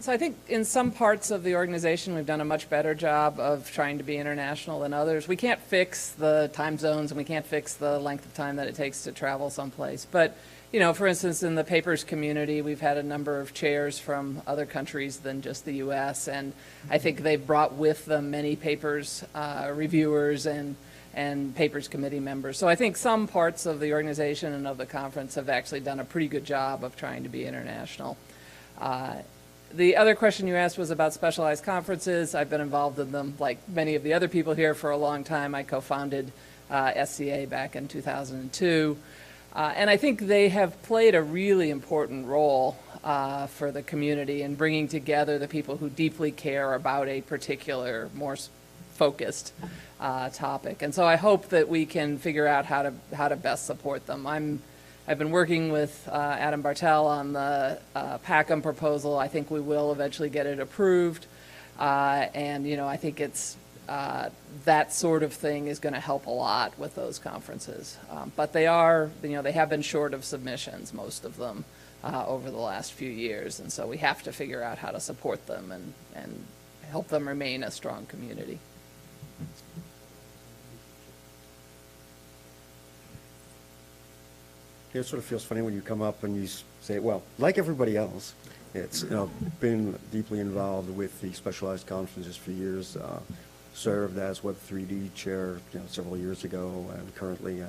So I think in some parts of the organization we've done a much better job of trying to be international than others. We can't fix the time zones and we can't fix the length of time that it takes to travel someplace. But, for instance, in the papers community, we've had a number of chairs from other countries than just the U.S. And I think they've brought with them many papers reviewers and papers committee members. So I think some parts of the organization and of the conference have actually done a pretty good job of trying to be international. The other question you asked was about specialized conferences. I've been involved in them like many of the other people here for a long time. I co-founded SCA back in 2002. And I think they have played a really important role for the community in bringing together the people who deeply care about a particular, more focused topic. And so I hope that we can figure out how to best support them. I've been working with Adam Bartel on the PACM proposal. I think we will eventually get it approved. And, I think it's that sort of thing is going to help a lot with those conferences. But they have been short of submissions, most of them, over the last few years. And so we have to figure out how to support them and help them remain a strong community. It sort of feels funny when you come up and you say, well, like everybody else, it's been deeply involved with the specialized conferences for years, served as Web3D chair several years ago, and currently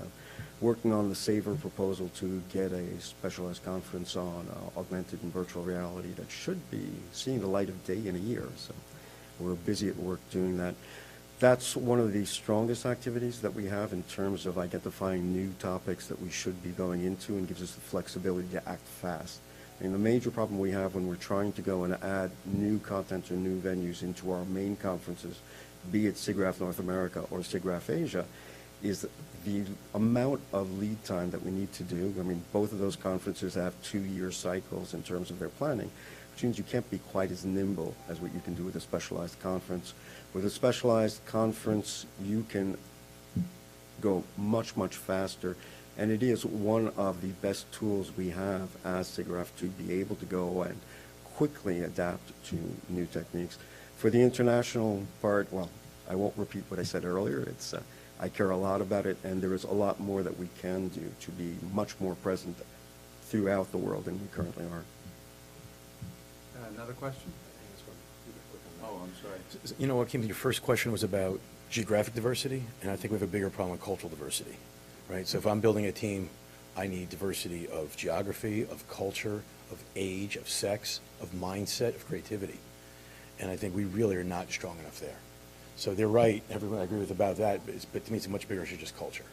working on the SAVOR proposal to get a specialized conference on augmented and virtual reality that should be seeing the light of day in a year. So we're busy at work doing that. That's one of the strongest activities that we have in terms of identifying new topics that we should be going into, and gives us the flexibility to act fast. I mean, the major problem we have when we're trying to go and add new content or new venues into our main conferences, be it SIGGRAPH North America or SIGGRAPH Asia, is the amount of lead time that we need to do. I mean, both of those conferences have 2-year cycles in terms of their planning, which means you can't be quite as nimble as what you can do with a specialized conference. With a specialized conference, you can go much, much faster, and it is one of the best tools we have as SIGGRAPH to be able to go and quickly adapt to new techniques. For the international part, well, I won't repeat what I said earlier. I care a lot about it, and there is a lot more that we can do to be much more present throughout the world than we currently are. Another question? Oh, I'm sorry. Joaquin, your first question was about geographic diversity, and I think we have a bigger problem with cultural diversity, right? So if I'm building a team, I need diversity of geography, of culture, of age, of sex, of mindset, of creativity. And I think we really are not strong enough there. So they're right, everyone I agree with about that, but to me it's a much bigger issue, just culture.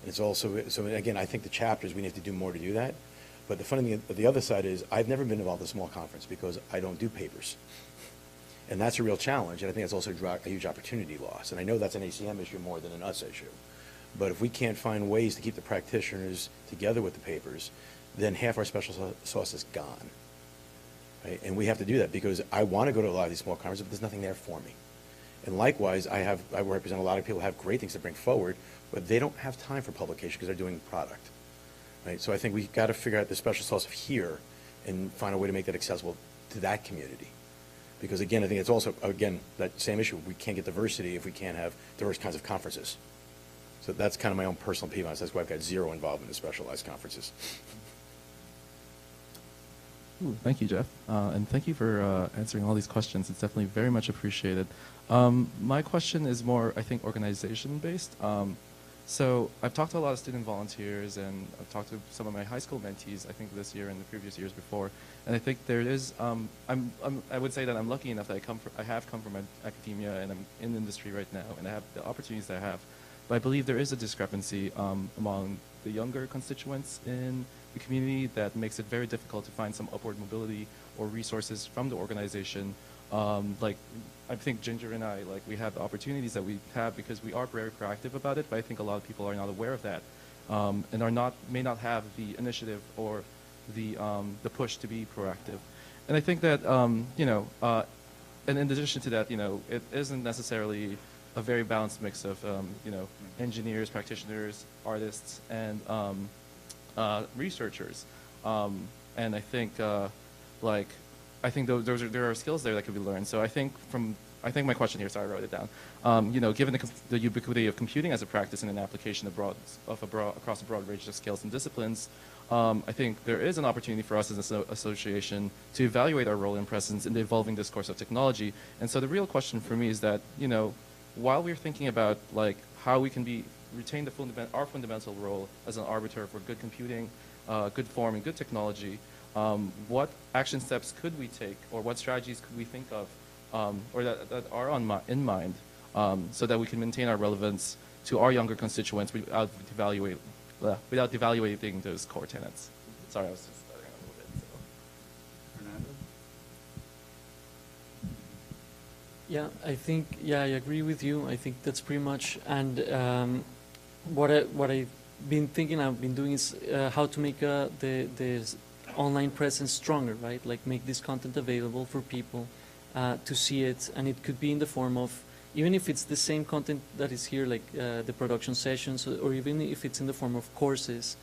And it's also, so again, I think the chapters, we need to do more to do that. But the funny thing, the other side is, I've never been involved in a small conference because I don't do papers. And that's a real challenge, and I think that's also a huge opportunity loss. And I know that's an ACM issue more than an US issue. But if we can't find ways to keep the practitioners together with the papers, then half our special sauce is gone. Right? And we have to do that because I want to go to a lot of these small conferences, but there's nothing there for me. And likewise, I represent a lot of people who have great things to bring forward, but they don't have time for publication because they're doing product. Right? So I think we've got to figure out the special sauce of here and find a way to make that accessible to that community. Because again, I think it's also, again, that same issue. We can't get diversity if we can't have diverse kinds of conferences. So that's kind of my own personal peeve on this. That's why I've got zero involvement in specialized conferences. Ooh, thank you, Jeff. And thank you for answering all these questions. It's definitely very much appreciated. My question is more, I think, organization-based. So I've talked to a lot of student volunteers, and I've talked to some of my high school mentees, I think this year and the previous years before. And I think there is, I would say that I'm lucky enough that I have come from academia, and I'm in the industry right now, and I have the opportunities that I have. But I believe there is a discrepancy among the younger constituents in the community that makes it very difficult to find some upward mobility or resources from the organization. Like, I think Ginger and I, like, we have the opportunities that we have because we are very proactive about it, but I think a lot of people are not aware of that, and may not have the initiative or the push to be proactive. And I think that, and in addition to that, it isn't necessarily a very balanced mix of, engineers, practitioners, artists, and researchers. And I think, I think there are skills there that could be learned. So I think my question here, sorry, I wrote it down. Given the ubiquity of computing as a practice and an application across a broad range of skills and disciplines, I think there is an opportunity for us as an association to evaluate our role and presence in the evolving discourse of technology. And so the real question for me is that, while we're thinking about how we can retain our fundamental role as an arbiter for good computing, good form, and good technology, what action steps could we take, or what strategies could we think of, or that are in mind, so that we can maintain our relevance to our younger constituents without devaluating those core tenets? Sorry, I was just stuttering a little bit. Fernando? Yeah, I agree with you. I think that's pretty much, and what I've been thinking, I've been doing is how to make the online presence stronger, right? Like, make this content available for people to see it, and it could be in the form of, even if it's the same content that is here, like the production sessions, or even if it's in the form of courses,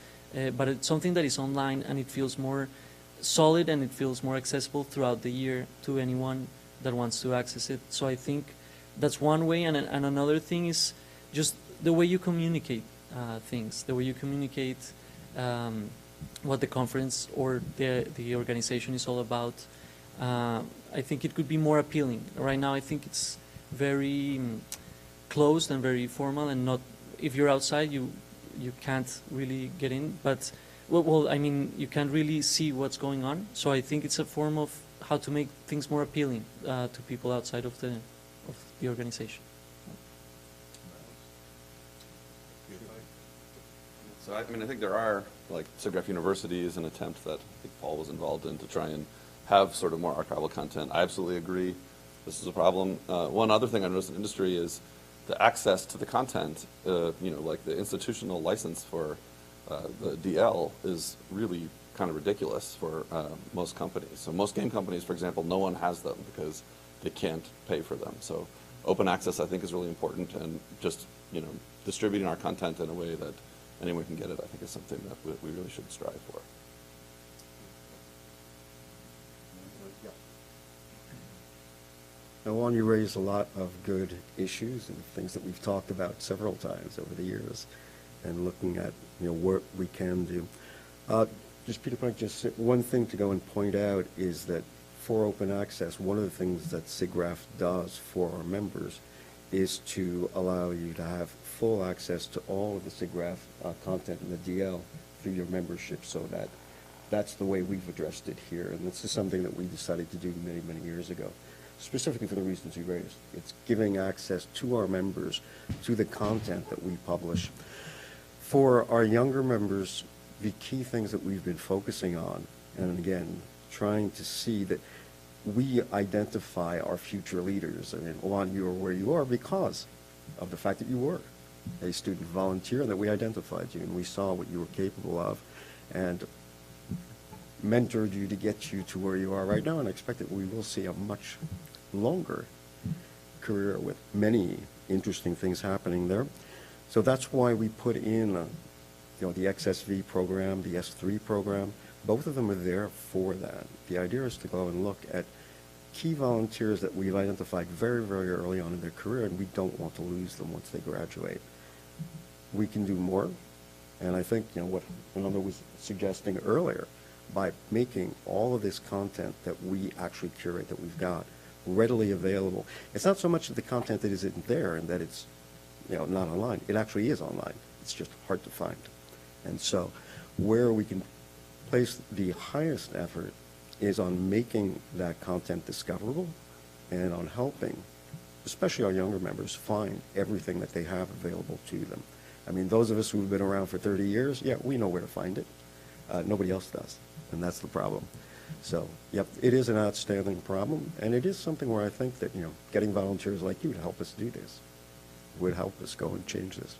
but it's something that is online and it feels more solid and it feels more accessible throughout the year to anyone that wants to access it. So I think that's one way, and another thing is just the way you communicate things, the way you communicate what the conference or the organization is all about. I think it could be more appealing. Right now I think it's very closed and very formal, and not, if you're outside you can't really get in, but I mean, you can't really see what's going on. So I think it's a form of how to make things more appealing to people outside of the organization. So I think there are, like, SIGGRAPH University is an attempt that I think Paul was involved in to try and have sort of more archival content. I absolutely agree. This is a problem. One other thing I noticed in industry is the access to the content, like the institutional license for the DL is really kind of ridiculous for most companies. So most game companies, for example, no one has them because they can't pay for them. So open access, I think, is really important, and just, distributing our content in a way that anyone can get it, I think, is something that we really should strive for. Now, Juan, you raised a lot of good issues and things that we've talked about several times over the years, and looking at what we can do. Just Peter Plank, just one thing to go and point out is that for open access, one of the things that SIGGRAPH does for our members is to allow you to have full access to all of the SIGGRAPH content in the DL through your membership, so that's the way we've addressed it here. And this is something that we decided to do many, many years ago, specifically for the reasons you raised. It's giving access to our members to the content that we publish. For our younger members, the key things that we've been focusing on, and again, trying to see that we identify our future leaders. I mean, Alon, you are where you are because of the fact that you were a student volunteer, and that we identified you, and we saw what you were capable of, and mentored you to get you to where you are right now, and I expect that we will see a much longer career with many interesting things happening there. So that's why we put in, the XSV program, the S3 program. Both of them are there for that. The idea is to go and look at key volunteers that we've identified very, very early on in their career, and we don't want to lose them once they graduate. We can do more, and I think, what Ananda was suggesting earlier, by making all of this content that we actually curate, that we've got, readily available. It's not so much the content that isn't there and that it's, not online. It actually is online. It's just hard to find. And so where we can place the highest effort is on making that content discoverable and on helping, especially our younger members, find everything that they have available to them. I mean, those of us who've been around for 30 years, yeah, we know where to find it. Nobody else does, and that's the problem. So, yep, it is an outstanding problem, and it is something where I think that, getting volunteers like you to help us do this would help us go and change this.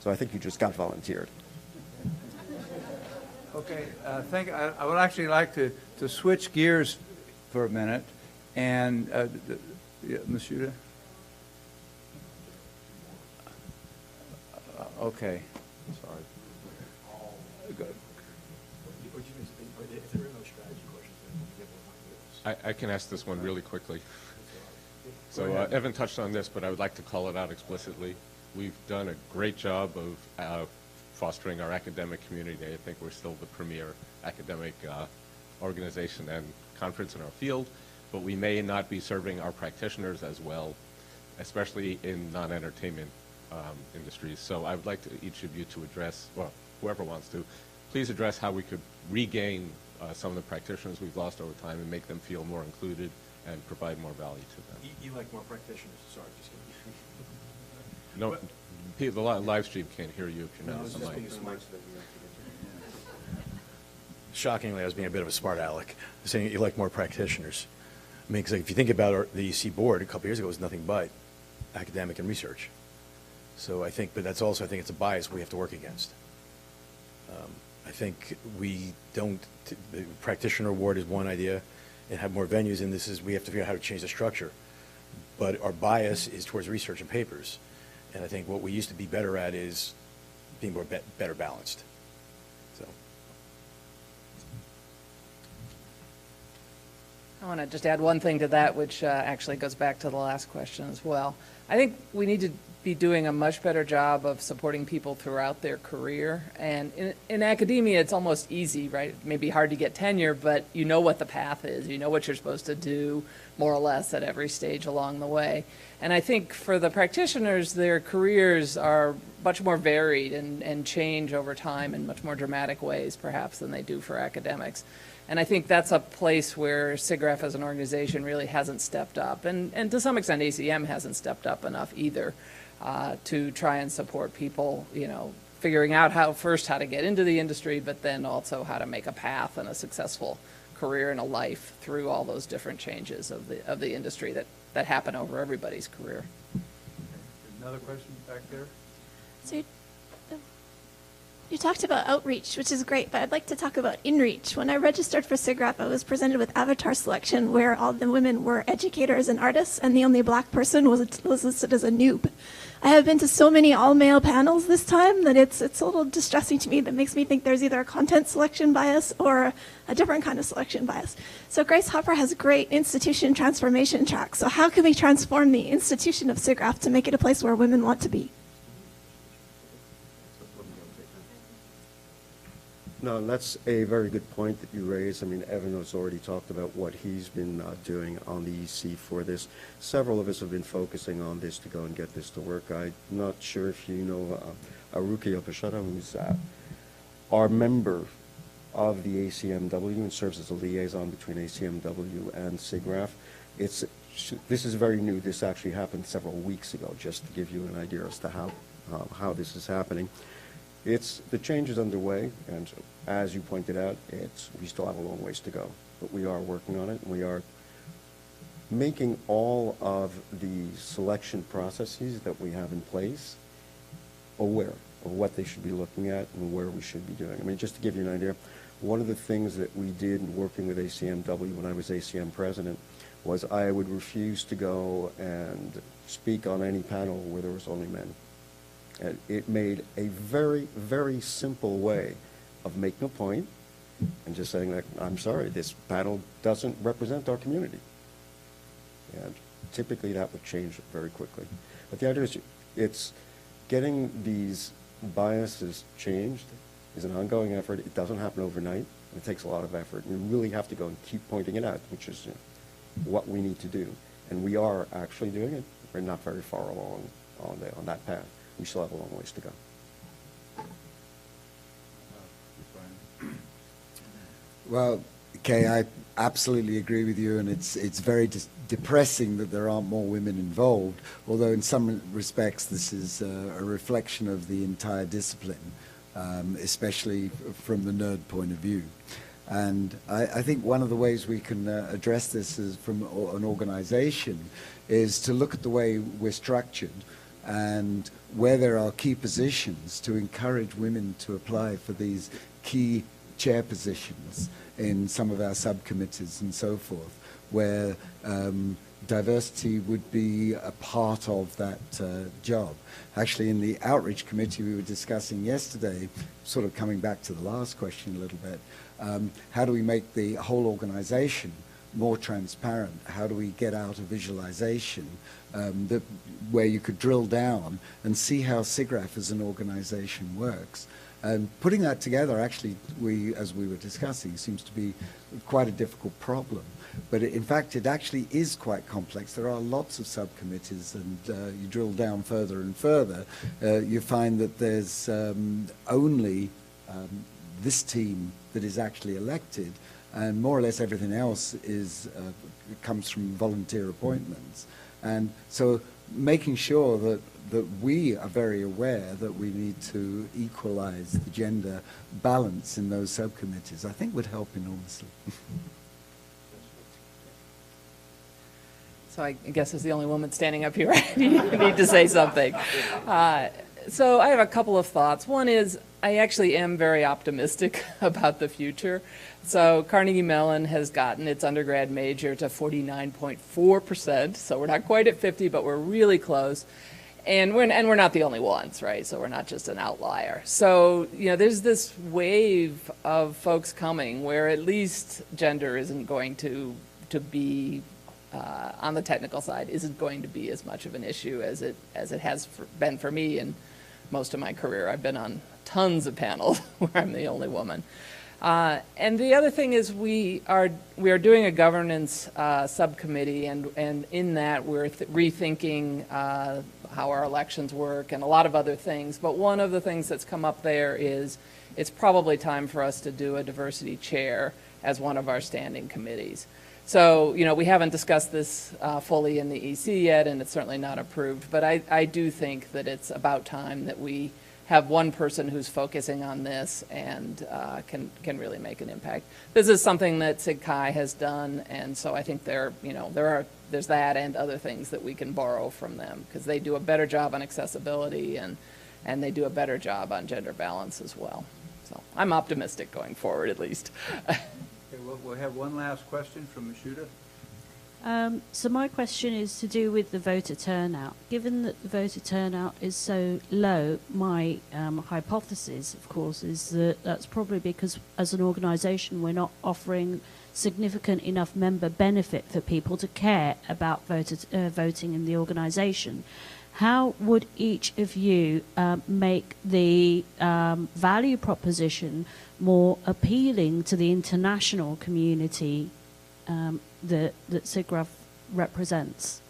So I think you just got volunteered. Okay, I would actually like to switch gears for a minute, and Monsieur. Okay. Sorry. Go. I can ask this one really quickly. So Evan touched on this, but I would like to call it out explicitly. We've done a great job of fostering our academic community. I think we're still the premier academic organization and conference in our field, but we may not be serving our practitioners as well, especially in non-entertainment industries. So I would like each of you to address, well, whoever wants to, please address how we could regain some of the practitioners we've lost over time and make them feel more included and provide more value to them. You like more practitioners? Sorry, just kidding. No, the live stream can't hear you if you're not on the mic. Shockingly, I was being a bit of a smart aleck, saying you like more practitioners. I mean, because if you think about the EC board, a couple years ago, it was nothing but academic and research. So I think, but that's also, I think it's a bias we have to work against. I think we don't, the practitioner award is one idea, and have more venues, and this is, we have to figure out how to change the structure. But our bias is towards research and papers. And I think what we used to be better at is being more better balanced. So. I want to just add one thing to that, which actually goes back to the last question as well. I think we need to be doing a much better job of supporting people throughout their career. And in academia, it's almost easy, right? It may be hard to get tenure, but you know what the path is. You know what you're supposed to do, more or less, at every stage along the way. And I think for the practitioners, their careers are much more varied and change over time in much more dramatic ways, perhaps, than they do for academics. And I think that's a place where SIGGRAPH as an organization really hasn't stepped up. And to some extent, ACM hasn't stepped up enough either to try and support people, figuring out how to get into the industry, but then also how to make a path and a successful career and a life through all those different changes of the industry that happen over everybody's career. Another question back there? So you talked about outreach, which is great, but I'd like to talk about inreach. When I registered for SIGGRAPH, I was presented with avatar selection where all the women were educators and artists, and the only black person was listed as a noob. I have been to so many all-male panels this time that it's a little distressing to me. That makes me think there's either a content selection bias or a different kind of selection bias. So Grace Hopper has a great institution transformation track. So how can we transform the institution of SIGGRAPH to make it a place where women want to be? No, that's a very good point that you raised. I mean, Evan has already talked about what he's been doing on the EC for this. Several of us have been focusing on this to go and get this to work. I'm not sure if you know Aruki Opashada, who's our member of the ACMW and serves as a liaison between ACMW and SIGGRAPH. This is very new. This actually happened several weeks ago, just to give you an idea as to how this is happening. the change is underway, and as you pointed out, we still have a long ways to go, but we are working on it, and we are making all of the selection processes that we have in place aware of what they should be looking at and where we should be doing. I mean, just to give you an idea, one of the things that we did in working with ACMW when I was ACM president was I would refuse to go and speak on any panel where there was only men. And it made a very, very simple way of making a point and just saying that, I'm sorry, this panel doesn't represent our community. And typically that would change very quickly. But the idea is it's getting these biases changed is an ongoing effort. It doesn't happen overnight. It takes a lot of effort. We really have to go and keep pointing it out, which is what we need to do. And we are actually doing it. We're not very far along on that path. We still have a long ways to go. Well, Kay, I absolutely agree with you, and it's very depressing that there aren't more women involved, although in some respects this is a reflection of the entire discipline, especially from the nerd point of view. And I think one of the ways we can address this is from an organization is to look at the way we're structured and where there are key positions to encourage women to apply for these key chair positions in some of our subcommittees and so forth, where diversity would be a part of that job. Actually, in the outreach committee we were discussing yesterday, sort of coming back to the last question a little bit, how do we make the whole organization more transparent? How do we get out a visualization where you could drill down and see how SIGGRAPH as an organization works? And putting that together, actually, as we were discussing, seems to be quite a difficult problem. But in fact, it actually is quite complex. There are lots of subcommittees, and you drill down further and further, you find that there's only this team that is actually elected, and more or less everything else comes from volunteer appointments. And so making sure that we are very aware that we need to equalize the gender balance in those subcommittees, I think would help enormously. So I guess as the only woman standing up here, I need to say something. So I have a couple of thoughts. One is I actually am very optimistic about the future. So Carnegie Mellon has gotten its undergrad major to 49.4%. So we're not quite at 50, but we're really close. And we're not the only ones, right? So we're not just an outlier. So, you know, there's this wave of folks coming where at least gender isn't going to be on the technical side isn't going to be as much of an issue as it has been for me in most of my career. I've been on tons of panels where I'm the only woman. And the other thing is we are doing a governance subcommittee, and in that we're rethinking how our elections work and a lot of other things. But one of the things that's come up there is it's probably time for us to do a diversity chair as one of our standing committees. So, you know, we haven't discussed this fully in the EC yet, and it's certainly not approved, but I do think that it's about time that we have one person who's focusing on this and can really make an impact. This is something that SIGCHI has done, and so I think there's that and other things that we can borrow from them, because they do a better job on accessibility and they do a better job on gender balance as well. So I'm optimistic going forward, at least. Okay, we'll have one last question from Mashuda. So my question is to do with the voter turnout. Given that the voter turnout is so low, my hypothesis, of course, is that that's probably because as an organisation we're not offering significant enough member benefit for people to care about voting in the organisation. How would each of you make the value proposition more appealing to the international community that SIGGRAPH represents?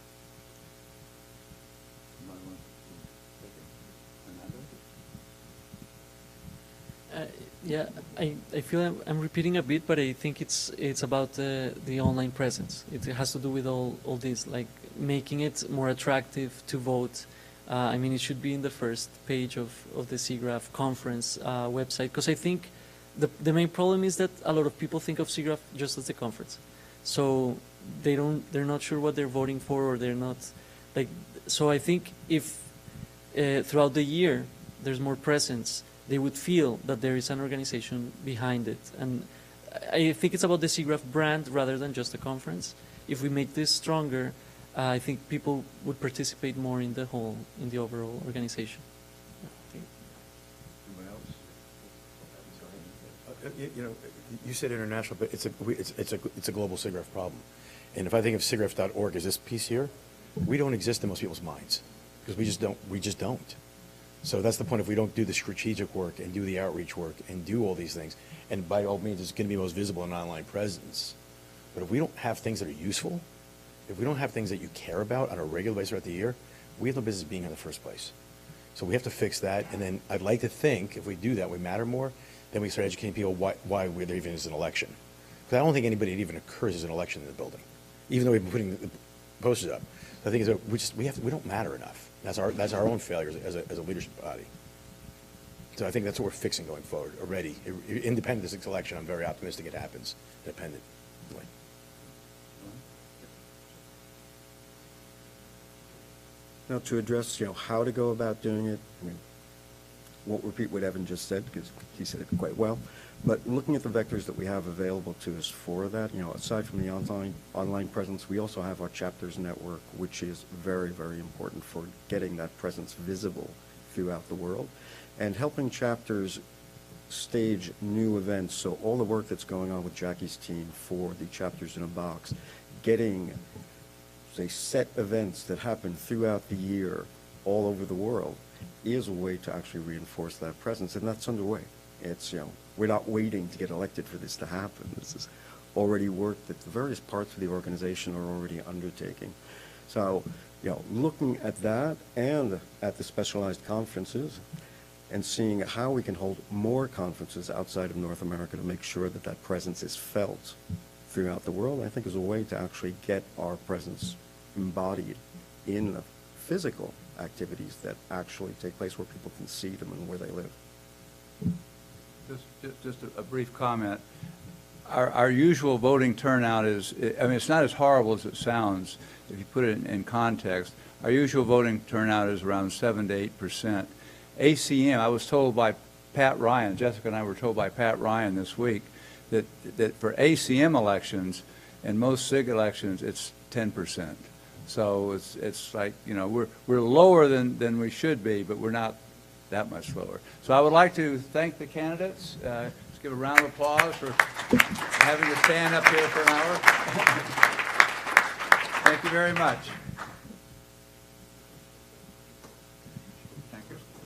Yeah, I feel I'm repeating a bit, but I think it's about the online presence. It has to do with all this, like making it more attractive to vote I mean, it should be in the first page of the SIGGRAPH conference website, because I think the main problem is that a lot of people think of SIGGRAPH just as a conference. So they're not sure what they're voting for, or they're not, like, so I think if throughout the year there's more presence, they would feel that there is an organization behind it. And I think it's about the SIGGRAPH brand rather than just a conference. If we make this stronger, I think people would participate more in the overall organization. You know, you said international, but it's a global SIGGRAPH problem. And if I think of SIGGRAPH.org as this piece here, we don't exist in most people's minds because we just don't. So that's the point. If we don't do the strategic work and do the outreach work and do all these things, and by all means, it's going to be most visible in online presence. But if we don't have things that are useful, if we don't have things that you care about on a regular basis throughout the year, we have no business being in the first place. So we have to fix that. And then I'd like to think if we do that, we matter more. Then we start educating people why there even is an election. Because I don't think anybody, it even occurs as an election in the building, even though we've been putting the posters up. The thing is, we don't matter enough. That's our own failure as a leadership body. So I think that's what we're fixing going forward already. Independent of this election, I'm very optimistic it happens independently. Now, to address, how to go about doing it, I mean, won't repeat what Evan just said because he said it quite well. But looking at the vectors that we have available to us for that, aside from the online presence, we also have our chapters network, which is very, very important for getting that presence visible throughout the world and helping chapters stage new events. So all the work that's going on with Jackie's team for the Chapters in a Box, getting, say, set events that happen throughout the year all over the world is a way to actually reinforce that presence, and that's underway. It's, we're not waiting to get elected for this to happen. This is already work that the various parts of the organization are already undertaking. So, looking at that and at the specialized conferences and seeing how we can hold more conferences outside of North America to make sure that that presence is felt throughout the world, I think is a way to actually get our presence embodied in the physical activities that actually take place where people can see them and where they live. Just a brief comment. Our usual voting turnout is, I mean, it's not as horrible as it sounds if you put it in context. Our usual voting turnout is around 7 to 8%. ACM, I was told by Pat Ryan, Jessica and I were told by Pat Ryan this week, that for ACM elections and most SIG elections, it's 10%. So it's like, we're lower than we should be, but we're not that much lower. So I would like to thank the candidates. Let's give a round of applause for having to stand up here for an hour. Thank you very much.